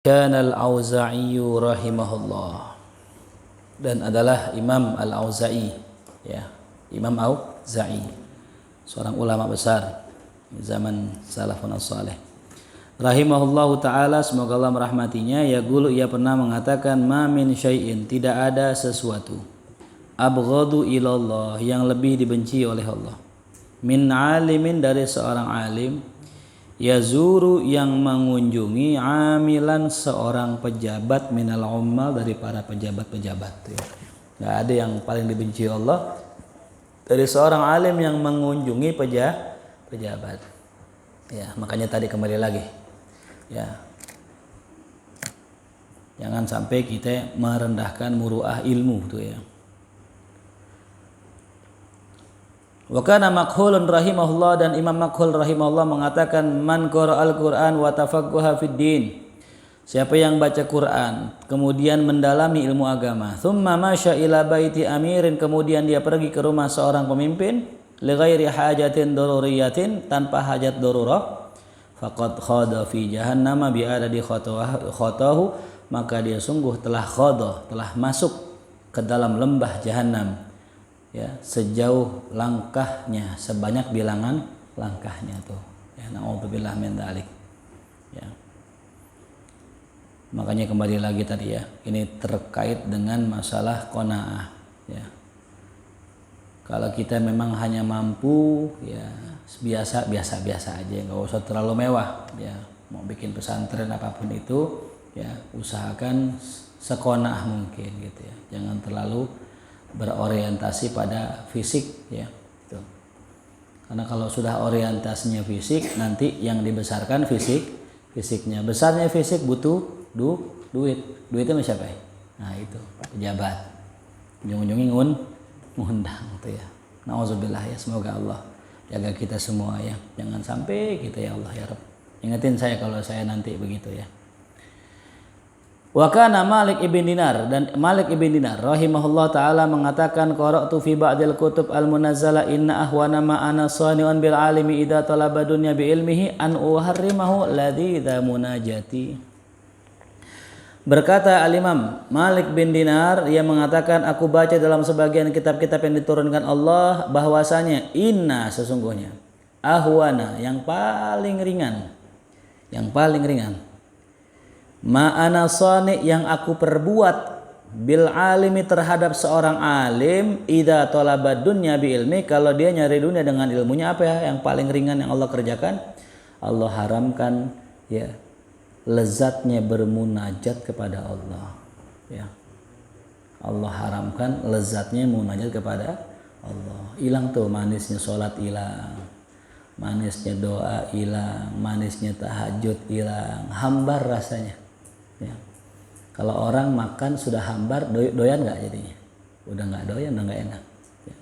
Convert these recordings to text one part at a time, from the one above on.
Kana al-Auza'i rahimahullah, dan adalah Imam Al-Auza'i, ya, Imam Auza'i, seorang ulama besar zaman salafun salih. Rahimahullahu taala, semoga Allah merahmatinya. Ya gulu, ia pernah mengatakan, ma min syai'in, tidak ada sesuatu, abghadu ilallah, yang lebih dibenci oleh Allah, min alimin, dari seorang alim, yazuru, yang mengunjungi, amilan, seorang pejabat, minal ummal, dari para pejabat-pejabat. Nggak ada yang paling dibenci Allah dari seorang alim yang mengunjungi pejabat. Ya, makanya tadi kembali lagi, ya, jangan sampai kita merendahkan muruah ilmu tuh, ya. Wa kana Makhulun rahimahullah, dan Imam Makhul rahimahullah mengatakan, man qara'al Qur'an wa tafaqquha fid din, siapa yang baca Quran kemudian mendalami ilmu agama, thumma masya ila baiti amirin, kemudian dia pergi ke rumah seorang pemimpin, li ghairi hajatin daruriyatin, tanpa hajat darurah, faqad khada fi jahannam bi adadi khatahu, maka dia sungguh telah khada, telah masuk ke dalam lembah jahanam, ya, sejauh langkahnya, sebanyak bilangan langkahnya tuh, ya, naudzubillah min dzalik, ya. Makanya kembali lagi tadi, ya, ini terkait dengan masalah qanaah, ya. Kalau kita memang hanya mampu, ya, biasa aja, nggak usah terlalu mewah, ya. Mau bikin pesantren apapun itu, ya, usahakan seqanaah mungkin gitu, ya. Jangan terlalu berorientasi pada fisik, ya, gitu. Karena kalau sudah orientasinya fisik, nanti yang dibesarkan fisiknya. Besarnya fisik butuh duitnya sama siapa, ya? Nah, itu pejabat, ujung-ujungnya ngundang tuh, ya. Nauzubillah, ya, semoga Allah jaga kita semua, ya, jangan sampai kita, ya Allah, ya Rabb, ingetin saya kalau saya nanti begitu, ya. Wa kana Malik ibn Dinar, dan Malik ibn Dinar rahimahullah taala mengatakan, qara'tu fi ba'dil kutub al-munazzala inna ahwana ma ana sani'un bil alimi idza talaba dunya bi ilmihi an uharrimahu ladidza munajati. Berkata al-Imam Malik bin Dinar, ia mengatakan, aku baca dalam sebagian kitab-kitab yang diturunkan Allah bahwasanya inna, sesungguhnya, ahwana, yang paling ringan, ma'ana sani, yang aku perbuat, bil alimi, terhadap seorang alim, idza talaba dunya bi ilmi, kalau dia nyari dunia dengan ilmunya. Apa, ya, yang paling ringan yang Allah kerjakan? Allah haramkan, ya, lezatnya bermunajat kepada Allah, ya. Allah haramkan lezatnya munajat kepada Allah. Hilang tuh manisnya sholat, hilang manisnya doa, hilang manisnya tahajud, hilang, hambar rasanya, ya. Kalau orang makan sudah hambar, doyan nggak jadinya? Udah nggak doyan, udah nggak enak, ya.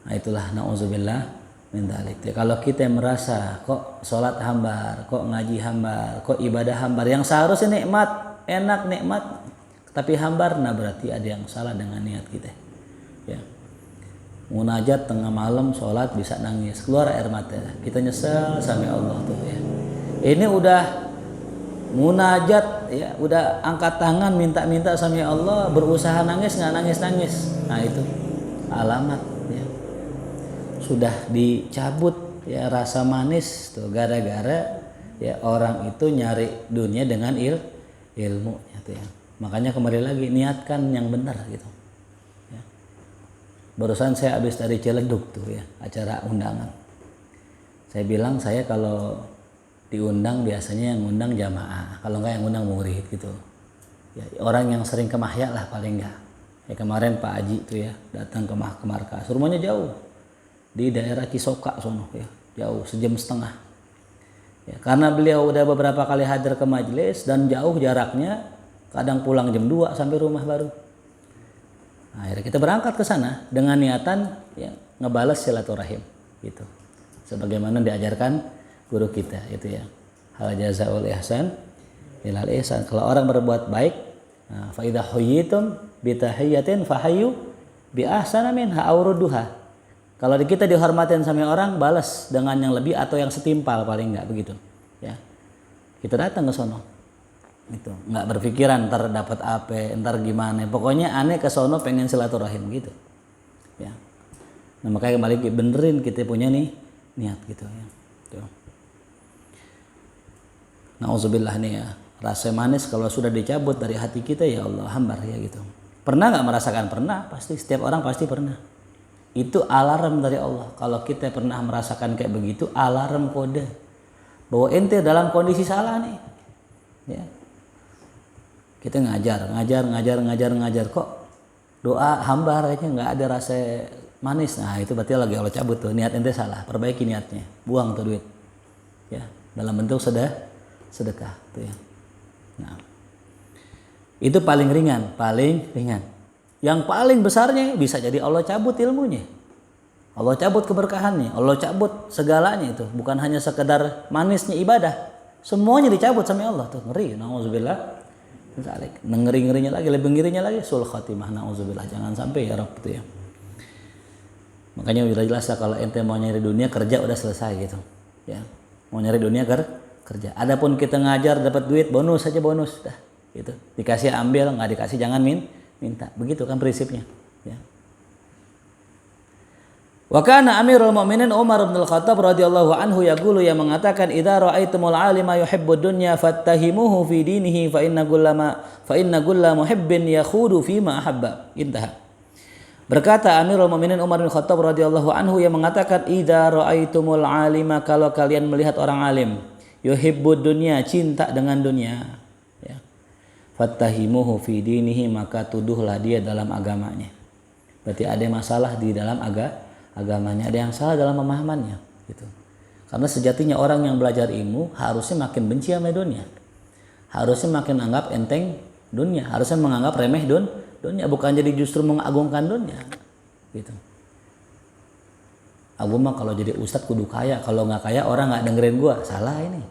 Nah, itulah nauzubillah min dzalik. Ya, kalau kita merasa kok sholat hambar, kok ngaji hambar, kok ibadah hambar, yang seharusnya nikmat, enak, nikmat, tapi hambar, nah berarti ada yang salah dengan niat kita, ya. Munajat tengah malam sholat bisa nangis, keluar air mata, kita nyesel sama Allah tuh, ya. Ini udah munajat, ya, udah angkat tangan minta sama Allah, berusaha nangis nggak nangis. Nah, itu alamat, ya, sudah dicabut, ya, rasa manis tuh, gara-gara, ya, orang itu nyari dunia dengan ilmu, gitu, ya. Makanya kembali lagi, niatkan yang benar, gitu, ya. Barusan saya habis dari Ciledug tuh, ya, acara undangan. Saya bilang, saya kalau diundang biasanya yang undang jamaah, kalau enggak yang undang murid, gitu, ya, orang yang sering ke Mahya lah paling enggak. Ya, kemarin Pak Haji tuh, ya, datang ke markas, rumahnya jauh di daerah Cisoka sono, ya, jauh 1,5 jam, ya, karena beliau udah beberapa kali hadir ke majelis dan jauh jaraknya, kadang pulang jam 2 sampai rumah baru. Nah, akhirnya kita berangkat ke sana dengan niatan, ya, ngebales silaturahim, gitu, sebagaimana diajarkan guru kita, itu, ya, hal jazaul ihsan ilal ihsan. Kalau orang berbuat baik, nah, fa idza huyyitum bi tahiyyatin fahayyu bi ahsana minha aw rudduha. Kalau kita dihormatin sama orang, balas dengan yang lebih atau yang setimpal, paling enggak begitu, ya. Kita datang ke sono, Itu nggak berpikiran ntar dapat apa, ntar gimana. Pokoknya aneh ke sono pengen silaturahim gitu. Ya. Nah, makanya kembali benerin kita punya nih niat gitu ya. Tuh. Nauzubillah nih ya. Rasa manis kalau sudah dicabut dari hati kita ya Allah hambar ya gitu. Pernah nggak merasakan? Pernah, pasti setiap orang pasti pernah. Itu alarm dari Allah. Kalau kita pernah merasakan kayak begitu, alarm kode bahwa ente dalam kondisi salah nih. Ya. Kita ngajar kok doa hambar aja nggak ada rasa manis. Nah itu berarti lagi Allah cabut tuh, niat ente salah, perbaiki niatnya, buang tuh duit ya dalam bentuk sedekah tuh ya. Nah itu paling ringan. Yang paling besarnya bisa jadi Allah cabut ilmunya, Allah cabut keberkahannya, Allah cabut segalanya. Itu bukan hanya sekedar manisnya ibadah, semuanya dicabut sama Allah tuh. Ngeri, nauzubillah. Ngerinya lagi, lebih ngerinya lagi sul khatimah, nauzubillah. Jangan sampai ya Rabb itu ya. Makanya udah jelas lah kalau ente mau nyari dunia kerja udah selesai gitu ya. Mau nyari dunia kerja. Adapun kita ngajar dapat duit bonus saja bonus dah gitu. Dikasih ambil, nggak dikasih jangan minta. Begitu kan prinsipnya ya. Wa kana Amirul Mukminin Umar bin Al-Khattab radhiyallahu anhu yaqulu, yang mengatakan idza ra'aitumul 'alima yuhibbud dunya fattahimuhu fi dinihi fa inna kulla muhibbin yakhudu fi ma ahabba. Intaha. Berkata Amirul Mukminin Umar bin Khattab radhiyallahu anhu yang mengatakan idza ra'aitumul 'alima, kalau kalian melihat orang alim yuhibbud dunya, cinta dengan dunia ya. Fattahimuhu fi dinihi, maka tuduhlah dia dalam agamanya. Berarti ada masalah di dalam agamanya, ada yang salah dalam pemahamannya gitu. Karena sejatinya orang yang belajar ilmu harusnya makin benci sama dunia, harusnya makin anggap enteng dunia, harusnya menganggap remeh dunia, bukan jadi justru mengagungkan dunia gitu. Aku mah kalau jadi ustadz kudu kaya, kalau nggak kaya orang nggak dengerin gua. Salah ini.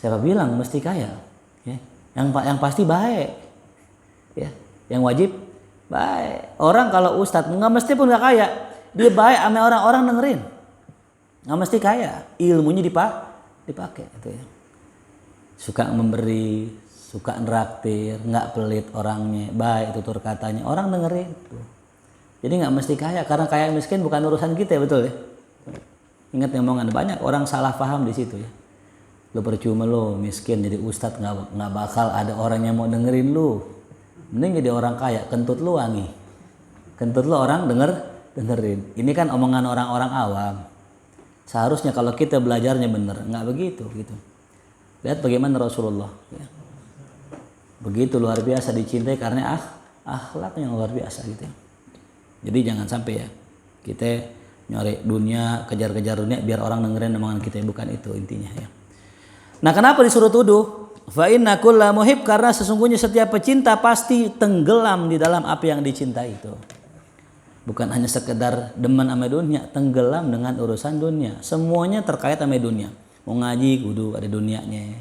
Siapa bilang mesti kaya ya? Yang pasti baik ya, yang wajib baik. Orang kalau ustadz nggak mesti pun nggak kaya, dia baik sama orang-orang dengerin, nggak mesti kaya, ilmunya dipakai itu ya. Suka memberi, suka neraktir, nggak pelit orangnya, baik tutur katanya, orang dengerin tuh. Jadi nggak mesti kaya, karena kaya miskin bukan urusan kita, betul ya. Ingat omongan, banyak orang salah paham di situ ya. Lo percuma lo miskin jadi ustadz, nggak bakal ada orang yang mau dengerin lo. Mending jadi orang kaya, kentut lo wangi, kentut lo orang dengerin. Ini kan omongan orang-orang awam. Seharusnya kalau kita belajarnya bener, nggak begitu gitu. Lihat bagaimana Rasulullah ya. Begitu luar biasa dicintai karena akhlak yang luar biasa gitu ya. Jadi jangan sampai ya kita nyari dunia, kejar-kejar dunia biar orang dengerin omongan kita, bukan itu intinya ya. Nah, kenapa disuruh tuduh? Fa inna kulla muhib, karena sesungguhnya setiap pecinta pasti tenggelam di dalam apa yang dicintai itu. Bukan hanya sekedar demen sama dunia, tenggelam dengan urusan dunia. Semuanya terkait sama dunia. Mau ngaji kudu ada dunianya,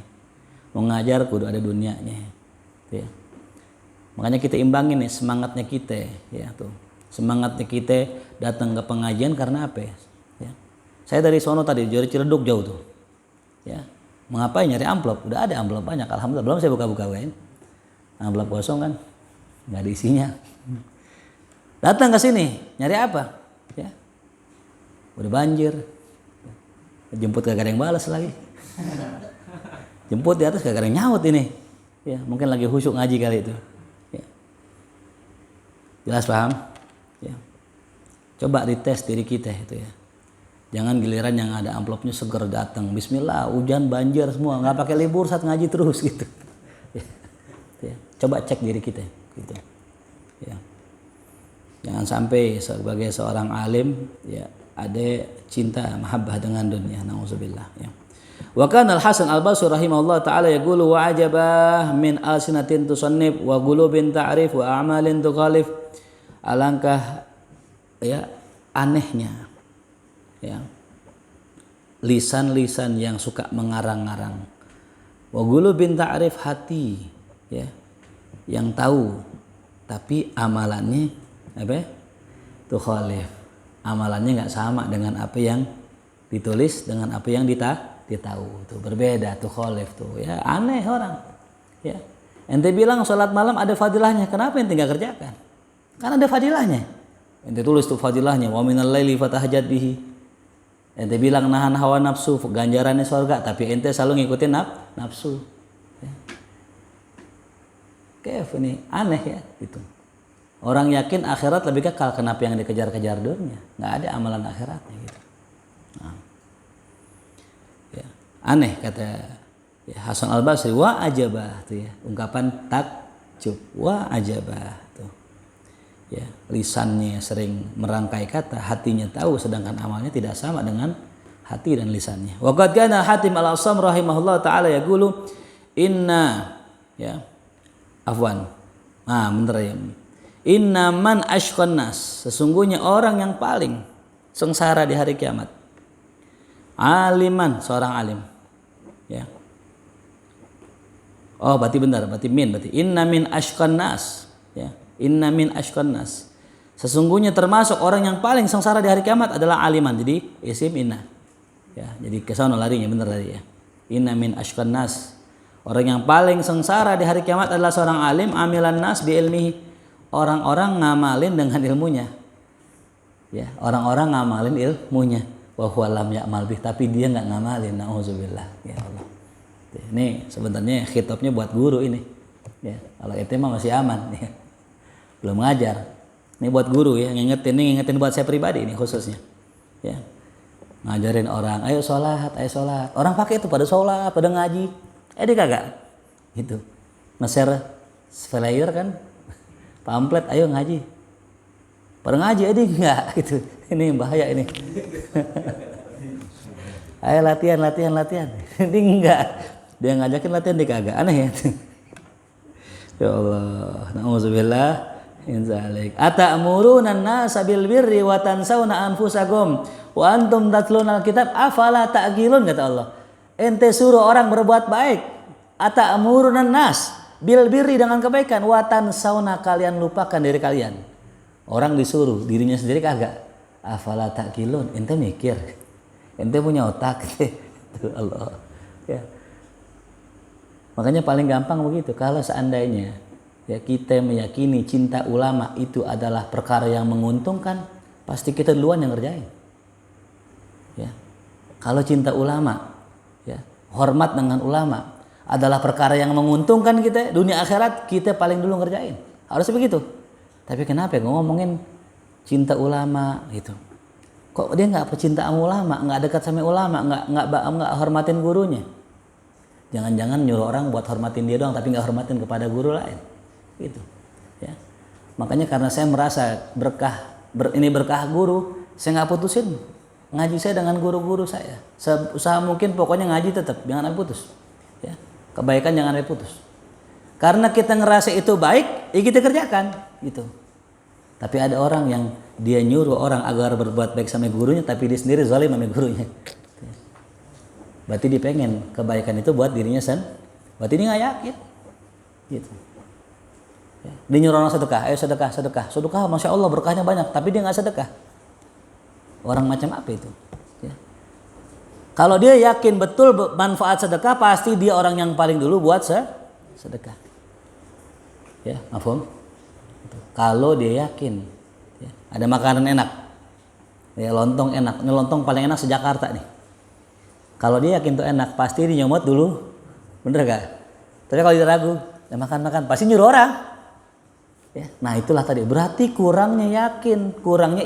mau ngajar kudu ada dunianya ya. Makanya kita imbangin nih semangatnya kita ya tuh. Semangatnya kita datang ke pengajian karena apa ya? Saya dari sono tadi dari Ciledug jauh tuh ya. Mengapain nyari amplop? Udah ada amplop banyak, alhamdulillah. Belum saya buka-buka kan. Amplop kosong kan, nggak ada isinya. Datang ke sini nyari apa ya? Udah banjir, jemput kagak ada yang balas lagi. Jemput di atas kagak ada yang nyaut ini ya, mungkin lagi khusyuk ngaji kali itu ya. Jelas paham ya. Coba dites diri kita itu ya, jangan giliran yang ada amplopnya seger datang bismillah hujan banjir semua, nggak pakai libur saat ngaji terus gitu ya. Coba cek diri kita gitu ya. Jangan sampai sebagai seorang alim ya ada cinta mahabbah dengan dunia, nauzubillah ya. Wa kana Al-Hasan Al-Basri rahimahullah taala yaqulu wa ajabah min alsinatin tusannif wa qulubin ta'rif wa a'malin tukhalif. Alangkah ya anehnya ya lisan-lisan yang suka mengarang-arang, wa qulubin ta'rif, hati ya yang tahu tapi amalannya apa? Tukhalif. Amalannya nggak sama dengan apa yang ditulis dengan apa yang ditahu, tuh berbeda, tukhalif tuh ya, aneh orang. Ya. Ente bilang sholat malam ada fadilahnya, kenapa ente nggak kerjakan? Kan ada fadilahnya. Ente tulis tuh fadilahnya, wa minal laili fatahajjat bihi. Ente bilang nahan hawa nafsu, ganjarannya surga, tapi ente selalu ngikutin nafsu. Ya. Kayak ini aneh ya itu. Orang yakin akhirat lebih kekal, kenapa yang dikejar-kejar dunia? Nggak ada amalan akhiratnya gitu. Nah. Ya. Aneh kata ya, Hasan Al-Basri, wa ajabah tuh ya, ungkapan takjub, wa ajabah tuh. Ya, lisannya sering merangkai kata, hatinya tahu sedangkan amalnya tidak sama dengan hati dan lisannya. Wa qad kana Hatim Al-Asam rahimahullah taala yaqulu inna ya afwan. Ah, bener ya. Inna man ashqan nas, sesungguhnya orang yang paling sengsara di hari kiamat. Aliman, seorang alim. Ya. Oh, berarti benar, berarti inna min ashqan nas, ya. Inna min ashqan nas. Sesungguhnya termasuk orang yang paling sengsara di hari kiamat adalah aliman. Jadi isim inna. Ya, jadi ke sana larinya, benar tadi ya. Inna min ashqan nas. Orang yang paling sengsara di hari kiamat adalah seorang alim amilan nas bi ilmihi. Orang-orang ngamalin dengan ilmunya. Ya, orang-orang ngamalin ilmunya. Wa huwa lam ya'mal bih, tapi dia enggak ngamalin. Nauzubillah. Ya Allah. Ini sebenarnya khitabnya buat guru ini. Ya, kalau itu mah masih aman ya. Belum ngajar. Ini buat guru ya, ngingetin buat saya pribadi ini khususnya. Ya. Ngajarin orang, ayo sholat. Orang pakai itu pada sholat, pada ngaji. Dia kagak. Gitu. Nge-share flyer kan, pamflet, ayo ngaji. Pada ngaji dia enggak gitu. Ini bahaya ini. Ayo latihan. Ini enggak. Dia ngajakin latihan dia kagak. Aneh ya. Ya Allah, nauzubillah min zalik. Atamuruna an-nasa bil birri wa tansawna anfusakum wa antum tatluna al-kitab afala ta'qilun, kata Allah. Ente suruh orang berbuat baik. Atamuruna an-nas bil birri, dengan kebaikan, wa tansawna, kalian lupakan diri kalian. Orang disuruh, dirinya sendiri kagak. Afala ta'qilun, ente mikir. Ente punya otak. Itu Allah. Ya. Makanya paling gampang begitu. Kalau seandainya ya kita meyakini cinta ulama itu adalah perkara yang menguntungkan, pasti kita duluan yang ngerjain. Ya. Kalau cinta ulama, ya, hormat dengan ulama adalah perkara yang menguntungkan kita dunia akhirat, kita paling dulu ngerjain. Harus begitu. Tapi kenapa ya ngomongin cinta ulama gitu? Kok dia nggak pecinta ulama, nggak dekat sama ulama, nggak hormatin gurunya? Jangan-jangan nyuruh orang buat hormatin dia doang, tapi nggak hormatin kepada guru lain, gitu. Ya. Makanya karena saya merasa ini berkah guru, saya nggak putusin ngaji saya dengan guru-guru saya. Usaha mungkin pokoknya ngaji tetap, jangan sampai putus. Ya. Kebaikan jangan sampai putus. Karena kita ngerasa itu baik, ya kita kerjakan, gitu. Tapi ada orang yang dia nyuruh orang agar berbuat baik sama gurunya, tapi dia sendiri zalim sama gurunya. Berarti dia pengen kebaikan itu buat dirinya berarti dia nggak yakin, gitu. Ya. Dia nyuruh orang sedekah, ayo sedekah, masya Allah berkahnya banyak, tapi dia nggak sedekah. Orang macam apa itu? Ya. Kalau dia yakin betul manfaat sedekah, pasti dia orang yang paling dulu buat sedekah. Ya, mafhum? Kalau dia yakin, ya, ada makanan enak, ya lontong enak, ini lontong paling enak se-Jakarta nih. Kalau dia yakin tuh enak, pasti dia nyomot dulu, bener gak? Tapi kalau dia ragu, ya makan, pasti nyuruh orang. Ya, nah itulah tadi, berarti kurangnya yakin, kurangnya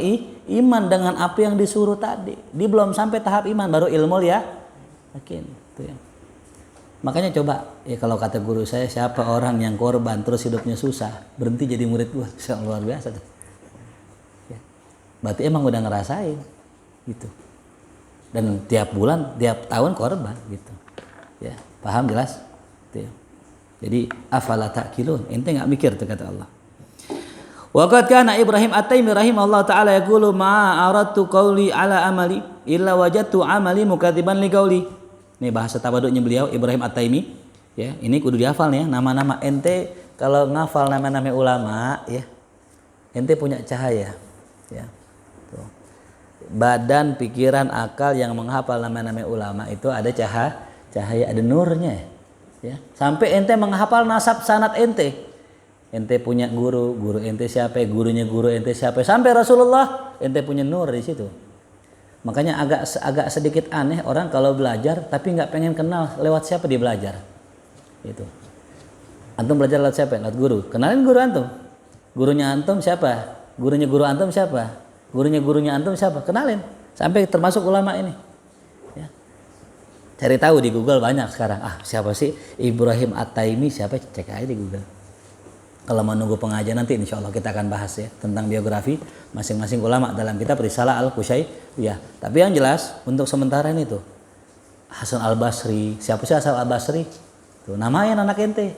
iman dengan apa yang disuruh tadi. Dia belum sampai tahap iman, baru ilmu ya, yakin. Itu ya. Makanya coba, ya kalau kata guru saya, siapa orang yang korban terus hidupnya susah, berhenti jadi murid gua, luar biasa tuh. Ya. Berarti emang udah ngerasain, gitu. Dan tiap bulan, tiap tahun korban gitu. Ya, paham jelas? Gitu ya. Jadi afala ta'qilun, ente enggak mikir tuh kata Allah. Wa qad kana Ibrahim At-Taimi rahimahullah taala yaqulu ma aradtu qawli ala amali illa wajadtu amali mukadziban li qawli. Ini bahasa tawaduknya beliau Ibrahim At-Taimi, ya. Ini kudu dihafal nih ya, nama-nama ente kalau ngafal nama-nama ulama ya. Ente punya cahaya, ya. Tuh. Badan, pikiran, akal yang menghafal nama-nama ulama itu ada cahaya, ada nurnya. Ya, sampai ente menghafal nasab sanad ente. Ente punya guru, guru ente siapa, gurunya guru ente siapa, sampai Rasulullah, ente punya nur di situ. Makanya agak sedikit aneh orang kalau belajar tapi nggak pengen kenal lewat siapa dia belajar. Itu. Antum belajar lewat siapa? Lewat guru. Kenalin guru antum. Gurunya antum siapa? Gurunya guru antum siapa? Gurunya antum siapa? Kenalin. Sampai termasuk ulama ini. Ya. Cari tahu di Google banyak sekarang. Siapa sih Ibrahim At-Taimi? Siapa? Cek aja di Google. Kalau mau nunggu pengajian nanti insya Allah kita akan bahas ya tentang biografi masing-masing ulama dalam kitab Risalah Al-Qusyairiyah. Tapi yang jelas untuk sementara ini tuh Hasan Al-Basri. Siapa sih Hasan Al-Basri? Tuh namain anak ente.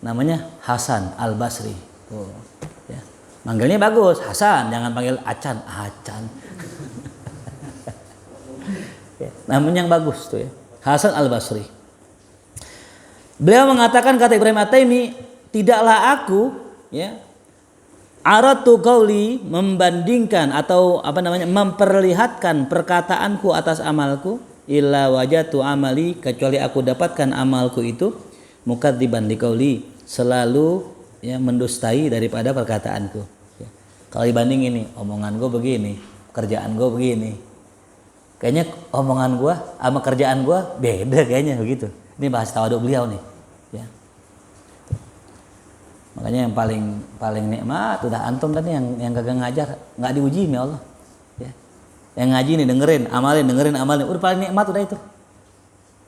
Namanya Hasan Al-Basri. Tuh, ya. Manggilnya bagus, Hasan, jangan panggil Acan. Ya, namanya yang bagus tuh ya. Hasan Al-Basri. Beliau mengatakan, kata Ibrahim At-Taimi, tidaklah aku ya aratu qauli, membandingkan atau memperlihatkan perkataanku atas amalku, illa wajatu amali, kecuali aku dapatkan amalku itu mukadziban liqauli, selalu ya mendustai daripada perkataanku. Ya. Kalau dibanding ini, omongan gue begini, kerjaan gue begini, kayaknya omongan gue sama kerjaan gue beda kayaknya begitu. Ini bahas tawaduk beliau nih. Ya. Makanya yang paling nikmat udah antum tadi yang kagak ngajar, nggak diuji ya Allah. Ya. Yang ngaji nih dengerin, amalin, udah paling nikmat udah itu.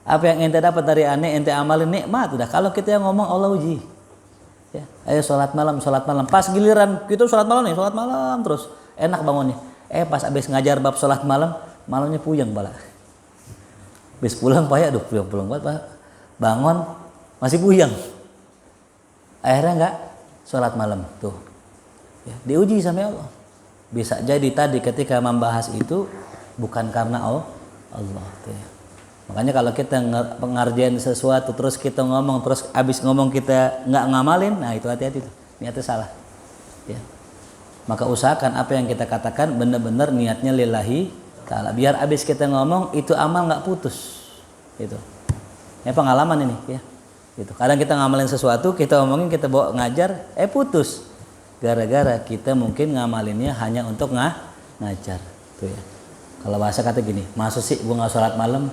Apa yang ente dapat dari aneh ente amalin, nikmat udah. Kalau kita yang ngomong Allah uji. Ya. Ayo sholat malam. Pas giliran kita sholat malam terus enak bangunnya. Pas abis ngajar bab sholat malamnya puyeng bala. Habis pulang payah, pulang banget bangun masih puyeng. Akhirnya enggak sholat malam tuh. Ya, diuji sama Allah. Bisa jadi tadi ketika membahas itu bukan karena Allah tuh ya. Makanya kalau kita pengerjaan sesuatu terus kita ngomong, terus abis ngomong kita nggak ngamalin, nah itu hati-hati tuh, niatnya salah. Ya. Maka usahakan apa yang kita katakan benar-benar niatnya lillahi ta'ala. Biar abis kita ngomong itu amal nggak putus. Itu. Ya pengalaman ini ya. Gitu. Kadang kita ngamalin sesuatu, kita omongin, kita bawa ngajar, putus. Gara-gara kita mungkin ngamalinnya hanya untuk ngajar. Tuh ya. Kalau bahasa kata gini, maksud sih gua nggak sholat malam,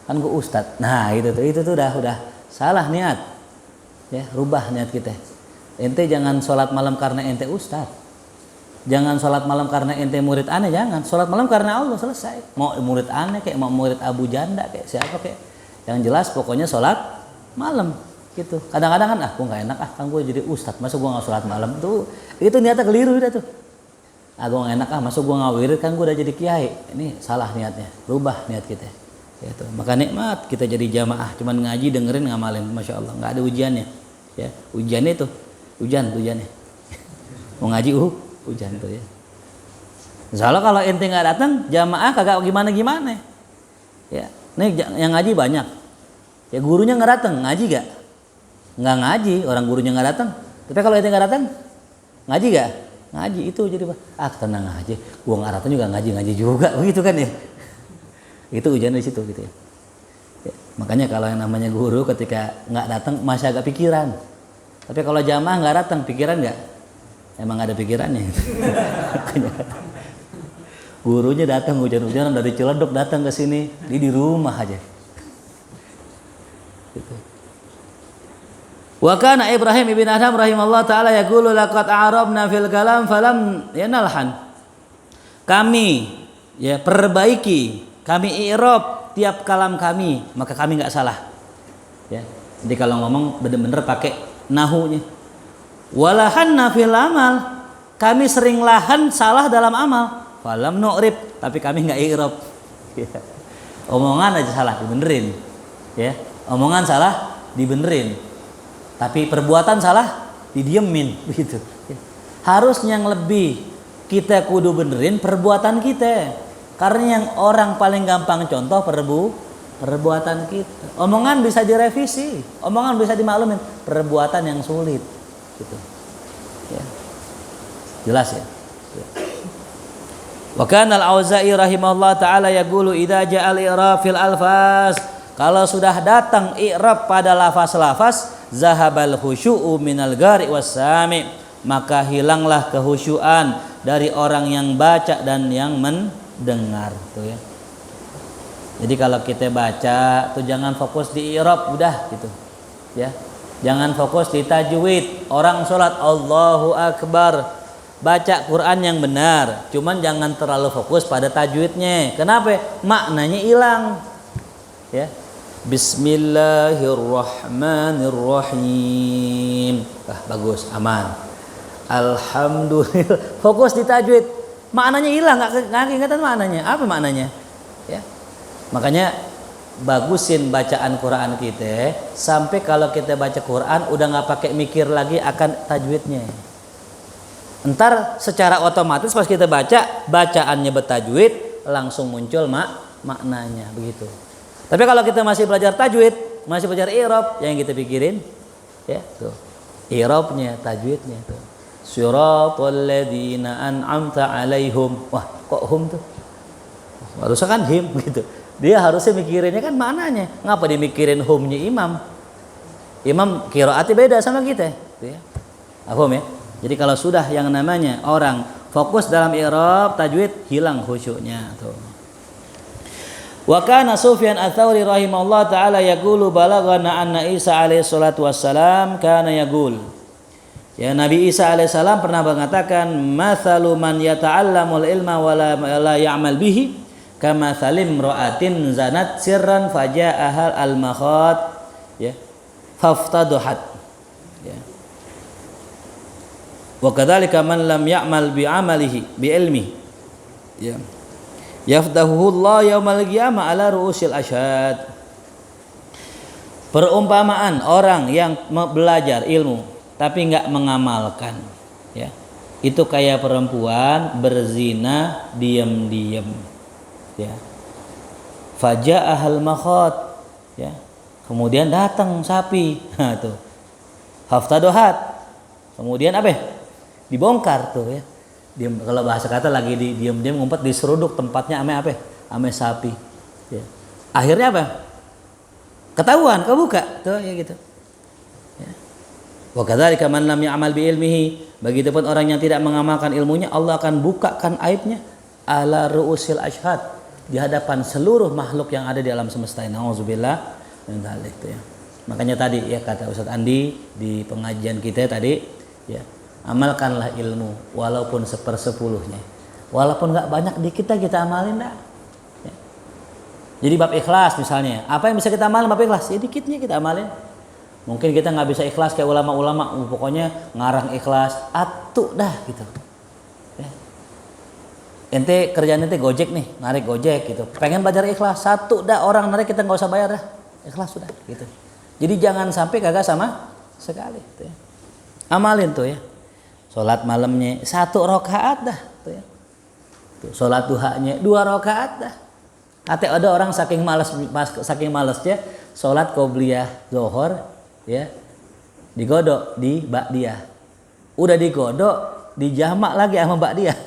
kan gua ustad. Nah itu tuh udah salah niat. Ya, rubah niat kita. Ente jangan sholat malam karena ente ustad. Jangan sholat malam karena ente murid aneh, jangan. Sholat malam karena Allah, selesai. Mau murid aneh kayak mau murid Abu Janda kayak siapa kayak. Yang jelas pokoknya sholat malam gitu. Kadang-kadang kan gue nggak enak kan gue jadi ustadz, masa gue nggak sholat malam tuh, itu niatnya keliru udah tuh. Gue nggak enak masa gue nggak wirid kan gue udah jadi kiai. Ini salah niatnya, rubah niat kita. Gitu. Maka nikmat kita jadi jamaah, cuman ngaji dengerin ngamalin, masya Allah, nggak ada ujiannya. Ya ujiannya itu ujiannya. Mau ngaji hujan tuh ya. Misalnya kalau ente nggak datang jamaah kagak gimana. Ya, nih yang ngaji banyak. Ya gurunya nggak datang, ngaji gak? Nggak ngaji, orang gurunya nggak datang. Tapi kalau ente nggak datang, ngaji gak? Ngaji itu jadi tenang aja, gua nggak datang juga ngaji juga, begitu kan ya? Itu ujian di situ gitu ya. Ya. Makanya kalau yang namanya guru ketika nggak datang masih agak pikiran. Tapi kalau jamaah nggak datang, pikiran nggak? Emang ada pikirannya. Gurunya datang hujan-hujanan dari Ciledug datang ke sini, dia di rumah aja. Wa kana Ibrahim ibn Adham rahimahullah taala yaqulu laqad a'rabna fil kalam falam yanalhan. Kami ya perbaiki, kami i'rab tiap kalam kami, maka kami enggak salah. Ya. Jadi kalau ngomong benar-benar pakai nahunya. Walahanna fil amal, kami sering lahan salah dalam amal. Falam nu'rib, tapi kami enggak i'rab. Ya. Omongan aja salah dibenerin. Ya. Omongan salah dibenerin, tapi perbuatan salah didiemin begitu. Harusnya yang lebih kita kudu benerin perbuatan kita, karena yang orang paling gampang contoh perbuatan kita. Omongan bisa direvisi, omongan bisa dimaklumin, perbuatan yang sulit gitu. Ya. Jelas ya. Wa kana al-Auza'i rahimahullah taala yaqulu idza ja'al i'rab fil alfaz Kalau sudah datang i'rab pada lafaz-lafaz, zahabal khusyu'u minal gari wassami, maka hilanglah kehusyuan dari orang yang baca dan yang mendengar tuh ya. Jadi kalau kita baca tuh jangan fokus di i'rab udah gitu. Ya. Jangan fokus di tajwid. Orang sholat Allahu Akbar, baca Quran yang benar, cuman jangan terlalu fokus pada tajwidnya. Kenapa? Maknanya hilang. Ya. Bismillahirrahmanirrahim. Bagus, aman. Alhamdulillah. Fokus di tajwid, maknanya hilang, nggak ingatan maknanya. Apa maknanya? Ya. Makanya bagusin bacaan Quran kita sampai kalau kita baca Quran udah nggak pakai mikir lagi akan tajwidnya. Entar secara otomatis pas kita bacaannya bertajwid langsung muncul maknanya begitu. Tapi kalau kita masih belajar tajwid, masih belajar i'rab, yang kita pikirin ya tuh i'rabnya, tajwidnya tuh. Siratal ladzina an'amta 'alaihim. Wah, kok hum tuh? Harusnya kan him gitu. Dia harusnya mikirinnya kan maknanya. Ngapa dia mikirin humnya imam? Imam qiraatnya beda sama kita, gitu ya. Paham ya? Jadi kalau sudah yang namanya orang fokus dalam i'rab, tajwid, hilang khusyuknya tuh. Wa kana Sufyan Ats-Tsauri rahimahullah taala yaqulu balaghana anna Isa alaihi salatu wassalam kana yaqul. Ya, Nabi Isa alaihissalam pernah mengatakan, "Matsalu man yata'allamul ilma wa la ya'mal bihi kama salim ra'atin zanat sirran faja'ahal al-makhat ya faftaduhat." Ya. Wa kadzalika man lam ya'mal bi 'amalihi bi ilmi ya yafdahuhu Allah yaumal qiyamah ala ru'usil asyhad. Perumpamaan orang yang belajar ilmu tapi enggak mengamalkan ya, itu kayak perempuan berzina diam-diam ya. Faja'ahal makhat ya, kemudian datang sapi. Nah tuh haftadohat, kemudian apa? Dibongkar tuh ya. Diam, kalau bahasa kata lagi di diam-diam ngumpet di seruduk tempatnya ame apa? Ame sapi ya. Akhirnya apa? Ketahuan, kebuka tuh ya gitu. Ya. Wa kadzalika man lam ya'mal bi ilmihi, begitupun orang yang tidak mengamalkan ilmunya, Allah akan bukakan aibnya ala ru'usil asyhad, di hadapan seluruh makhluk yang ada di alam semesta. Nauzubillah min dzalik ya. Makanya tadi ya kata Ustaz Andi di pengajian kita tadi ya, amalkanlah ilmu walaupun 1/10-nya. Walaupun enggak banyak dikit kita amalin dah. Ya. Jadi bab ikhlas misalnya, apa yang bisa kita amalin bab ikhlas? Ya dikitnya kita amalin. Mungkin kita nggak bisa ikhlas kayak ulama-ulama, pokoknya ngarang ikhlas, atuh dah gitu. Ya. Ente kerjaan ente gojek nih, narik gojek gitu. Pengen belajar ikhlas, satu dah orang narik kita nggak usah bayar dah, ikhlas sudah gitu. Jadi jangan sampai kagak sama sekali. Tuh ya. Amalin tuh ya. Sholat malamnya 1 rakaat dah, tuh ya. Tuh, sholat duhanya 2 rakaat dah. Ada orang saking malasnya sholat qobliyah zuhur ya digodok di ba'diyah, udah digodok dijamak lagi sama ba'diyah.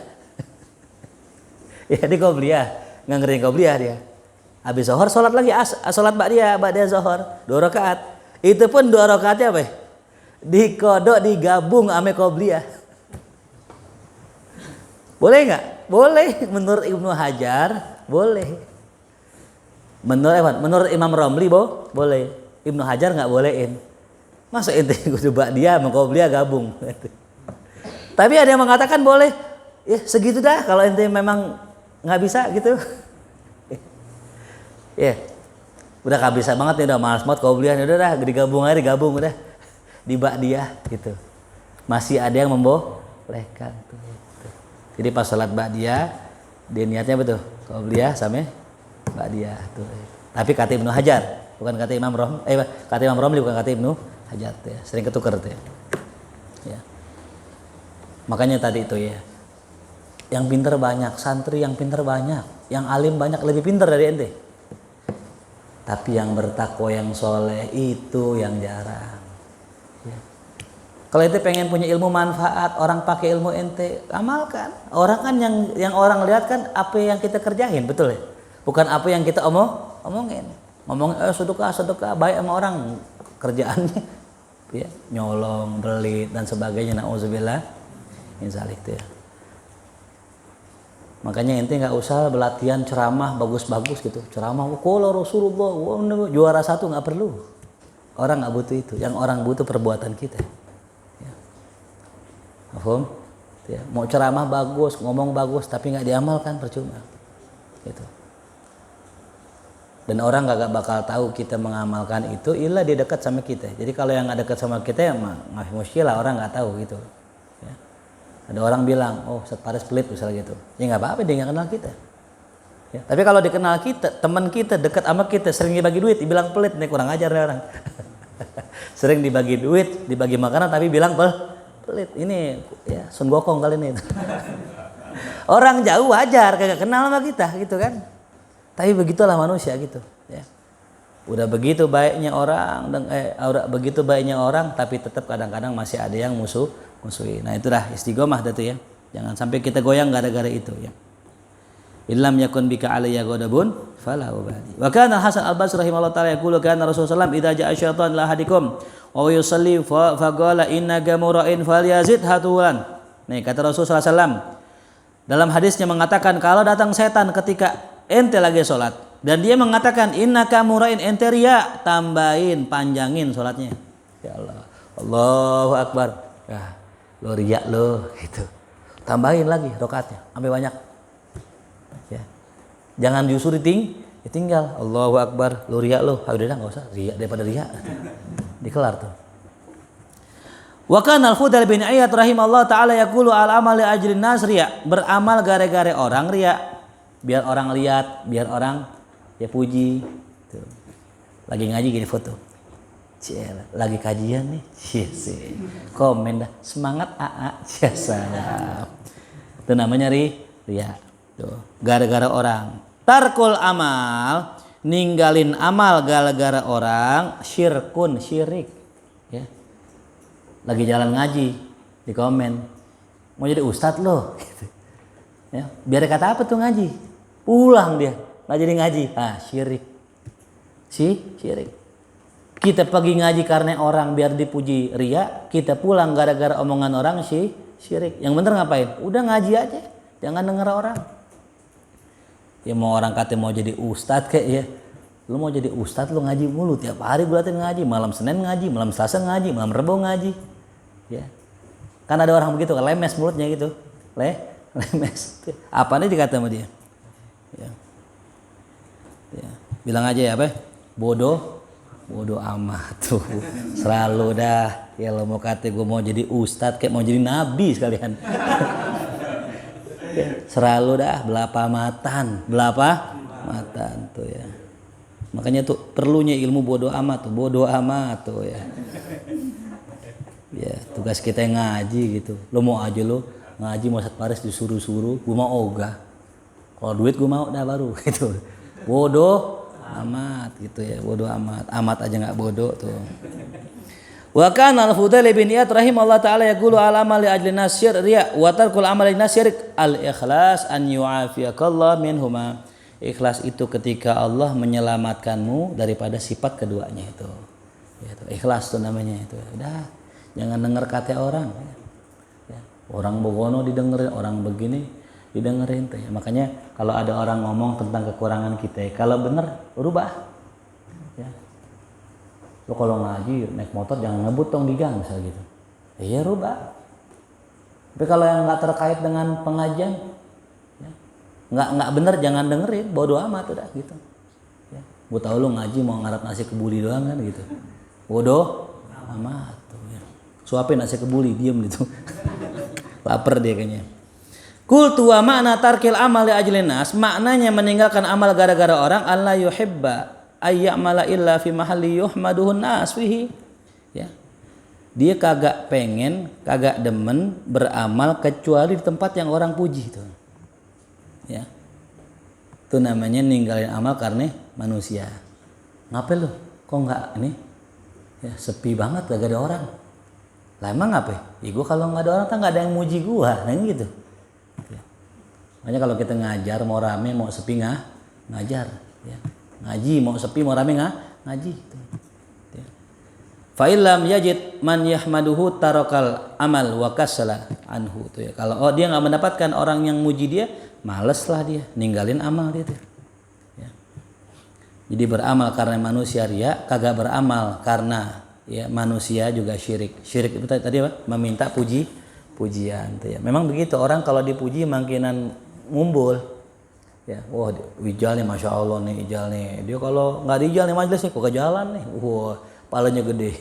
Ya di qobliyah, nggak ngerti qobliyah dia. Habis zuhur sholat lagi sholat ba'diyah zuhur 2 rakaat. Itu pun 2 rakaatnya apa? Digodok digabung sama qobliyah. Boleh nggak? Boleh. Menurut Ibnu Hajar boleh. Menurut Imam Romli boleh. Ibnu Hajar nggak bolehin. Masa ente kudu ba'diyah sama qobliyah gabung. Tapi ada yang mengatakan boleh. Ya segitu dah kalau ente memang nggak bisa gitu. Ya. Udah nggak bisa banget nih, udah malas banget qobliyah, udah dah digabung udah di ba'diyah gitu. Masih ada yang membolehkan tuh. Jadi pas salat ba'diyah dia niatnya betul qobliyah sama ba'diyah tuh. Tapi kata Ibnu Hajar, bukan kata Imam kata Imam Romli, bukan kata Ibnu Hajar tuh ya. Sering ketukar tuh ya. Ya. Makanya tadi itu ya. Yang pinter banyak, santri yang pinter banyak, yang alim banyak, lebih pinter dari ente. Tapi yang bertakwa, yang soleh itu yang jarang. Ya. Kalau ente pengen punya ilmu manfaat, orang pakai ilmu ente, amalkan. Orang kan yang orang lihat kan apa yang kita kerjain, betul ya? Bukan apa yang kita omongin. ngomong sedekah baik sama orang, kerjaannya ya nyolong, belit dan sebagainya. Nauzubillah min zalik itu ya. Makanya ente nggak usah berlatihan ceramah bagus-bagus gitu. Ceramah qala Rasulullah, juara satu nggak perlu. Orang nggak butuh itu. Yang orang butuh perbuatan kita. Ya. Paham? Ya. Mau ceramah bagus, ngomong bagus, tapi nggak diamalkan percuma. Gitu. Dan orang nggak bakal tahu kita mengamalkan itu, ilah dia dekat sama kita. Jadi kalau yang nggak dekat sama kita ya nggak muskilah, orang nggak tahu gitu. Ya. Ada orang bilang, oh Ustaz Faris pelit misalnya gitu. Ya nggak apa-apa, dia nggak kenal kita. Ya. Tapi kalau dikenal kita, teman kita dekat sama kita, sering dibagi duit, dibilang pelit, nih kurang ajar nih orang. Sering dibagi duit, dibagi makanan, tapi bilang pelit. Ini ya Sun Gokong kali ini. Orang jauh wajar, kagak kenal sama kita gitu kan. Tapi begitulah manusia gitu. Ya. Udah begitu baiknya orang, udah begitu baiknya orang, tapi tetap kadang-kadang masih ada yang musuhi. Nah itulah istiqomah itu ya. Jangan sampai kita goyang gara-gara itu ya. Illam yakun bika alayya ghadabun fala ubali. Wa kana Hasan Al-Basri rahimahullah taala yaqulu kana Rasulullah sallallahu alaihi wasallam idza ja'a syaitan la hadikum wa yusalli fa qala innaka mura'in falyazid hatulan. Nih kata Rasulullah sallallahu dalam hadisnya mengatakan kalau datang setan ketika ente lagi sholat dan dia mengatakan innaka mura'in, ente riya, tambahin, panjangin sholatnya. Ya Allah, Allahu Akbar. Ya, lo riya lo gitu. Tambahin lagi rakaatnya sampai banyak. Ya. Jangan justru ditinggal. Allahu Akbar, lo riya lo. Udah enggak usah riya daripada riya. Dikelar tuh. Wa kana al-Fudail bin Iyad rahimahullah taala yaqulu al-amal li ajrin nas riya. Beramal gara-gara orang riya. Biar orang lihat, biar orang ya puji. Tuh. Lagi ngaji gini foto. Ciela, lagi kajian nih. Sih. Komen dah. Semangat AA. Saya. Itu namanya riya. Tuh. Gara-gara orang. Tarkul amal, ninggalin amal gara-gara orang, syirik. Ya. Lagi jalan ngaji, di komen. Mau jadi ustadz loh. Gitu. Ya. Biar kata apa tuh ngaji? Pulang dia, nggak jadi ngaji. Syirik. Syirik. Kita pergi ngaji karena orang biar dipuji riya, kita pulang gara-gara omongan orang syirik. Yang bener ngapain? Udah ngaji aja, jangan denger orang. Ya mau orang kata mau jadi ustadz kayak ya, lu mau jadi ustadz lu ngaji mulu tiap hari berarti ngaji, malam Senin ngaji, malam Selasa ngaji, malam Rebo ngaji. Ya. Kan ada orang begitu, lemes mulutnya gitu. Lemes. Apa nih dikata sama dia? Ya. Bilang aja ya apa? Bodoh amat tuh. Selalu dah. Ya lo mau kata gue mau jadi ustadz kayak mau jadi nabi sekalian. Ya. Selalu dah belapa matan tuh ya. Makanya tuh perlunya ilmu bodoh amat tuh ya. Ya tugas kita yang ngaji gitu. Lo mau aja lo ngaji mau Ustaz Faris disuruh-suruh, gue mau ogah. Kalau duit gue mau dah baru gitu. Bodoh amat gitu ya, bodoh amat aja nggak bodoh tuh. Wa kana al-Fudail bin Iyad rahimahullah taala yaqulu al-amal li ajli nasyir riya wa tarkul amal li nasyir al-ikhlas an yu'afiyakallah minhuma. Ikhlas itu ketika Allah menyelamatkanmu daripada sifat keduanya itu. Gitu. Ikhlas tuh namanya itu. Udah, jangan dengar kata orang. Ya. Orang bogono didengerin, orang begini didengerin tuh ya. Makanya kalau ada orang ngomong tentang kekurangan kita, kalau bener rubah. Ya. Lo kalau ngaji naik motor jangan ngebut dong di gang misalnya gitu. Ya rubah. Tapi kalau yang nggak terkait dengan pengajian, ya, nggak bener jangan dengerin, bodoh amat udah gitu. Ya. Gue tahu lo ngaji mau ngarap nasi kebuli doang kan gitu. Bodoh amat tuh ya. Suapin nasi kebuli diem gitu. Laper dia kayaknya. Qultu wa makna tarkil amal li ajlin nas, maknanya meninggalkan amal gara-gara orang, alla yuhibba ayyamala illa fi mahalli yuhmaduhun nas fihi. Ya. Dia kagak demen beramal kecuali di tempat yang orang puji itu. Ya. Itu namanya ninggalin amal karena manusia. Ngapain lu? Kok enggak ini? Ya, sepi banget gak ada orang. Lah emang ngapain? Ya gua kalau enggak ada orang tak enggak ada yang muji gua, nah gitu. Makanya kalau kita ngajar mau rame mau sepi ngajar ya. ngaji, mau sepi mau rame ngaji. Ya. Fa illam yajid man yahmaduhu tarakal amal wa kasala anhu tuh ya. Kalau dia nggak mendapatkan orang yang muji dia, males lah dia, ninggalin amal dia tuh. Ya. Jadi beramal karena manusia ria, kagak beramal karena ya manusia juga syirik. Syirik itu tadi apa? Meminta pujian tuh ya. Memang begitu, orang kalau dipuji makinan ngumpul. Ya, wah ijal nih, masya Allah nih ijal nih. Dia kalau nggak diijal nih majelis nih, kok ke jalan nih. Wah, palanya gede.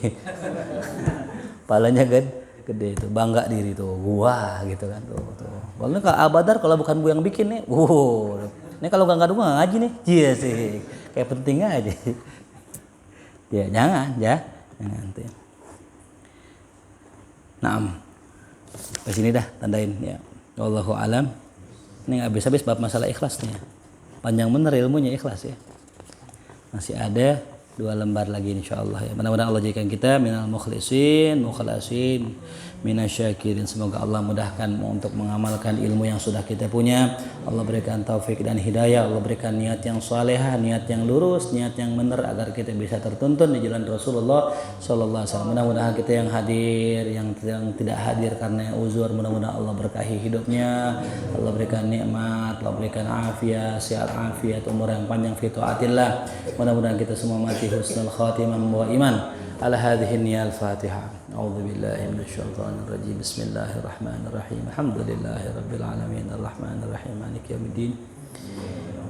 Palanya gede itu, bangga diri tuh. Wah, gitu kan tuh. Kalau Kak Abadar kalau bukan gue yang bikin nih, ini kalau nggak gue ngaji nih. Iya sih, kayak penting aja. Ya jangan tuh. Naam. Ke sini dah tandain ya. Wallahu alam. Ini nggak habis-habis bab masalah ikhlas nih ya. Panjang bener ilmunya ikhlas ya. Masih ada 2 lembar lagi insyaallah ya. Mudah-mudahan Allah jadikan kita minal mukhlasin minasyakirin. Semoga Allah mudahkan untuk mengamalkan ilmu yang sudah kita punya. Allah berikan taufik dan hidayah. Allah berikan niat yang salehah, niat yang lurus, niat yang benar agar kita bisa tertuntun di jalan Rasulullah sallallahu alaihi wasallam. Mudah-mudahan kita yang hadir, yang tidak hadir karena uzur, mudah-mudahan Allah berkahi hidupnya. Allah berikan nikmat, Allah berikan afiat, sehat afiat, umur yang panjang fi taatillah. Mudah-mudahan kita semua mati husnul khatimah membawa iman. على هذه النية الفاتحة أعوذ بالله من الشيطان الرجيم بسم الله الرحمن الرحيم الحمد لله رب العالمين الرحمن الرحيم مالك يوم الدين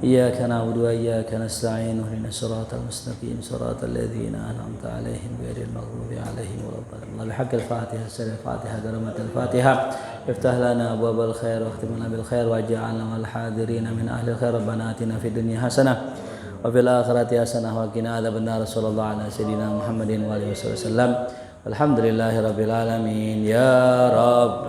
إياك نعبد وإياك نستعين اهدنا الصراط المستقيم صراط الذين أنعمت عليهم غير المغضوب عليهم ولا الضالين بحق الفاتحة سر الفاتحة كلمة الفاتحة افتح لنا أبواب الخير واختم لنا بالخير واجعلنا والحاضرين من أهل الخير ربنا آتنا في الدنيا حسنة وفي الآخرة حسنة وقنا عذاب النار صلى الله على سيدنا محمد وآله وسلم والحمد لله رب العالمين يا رب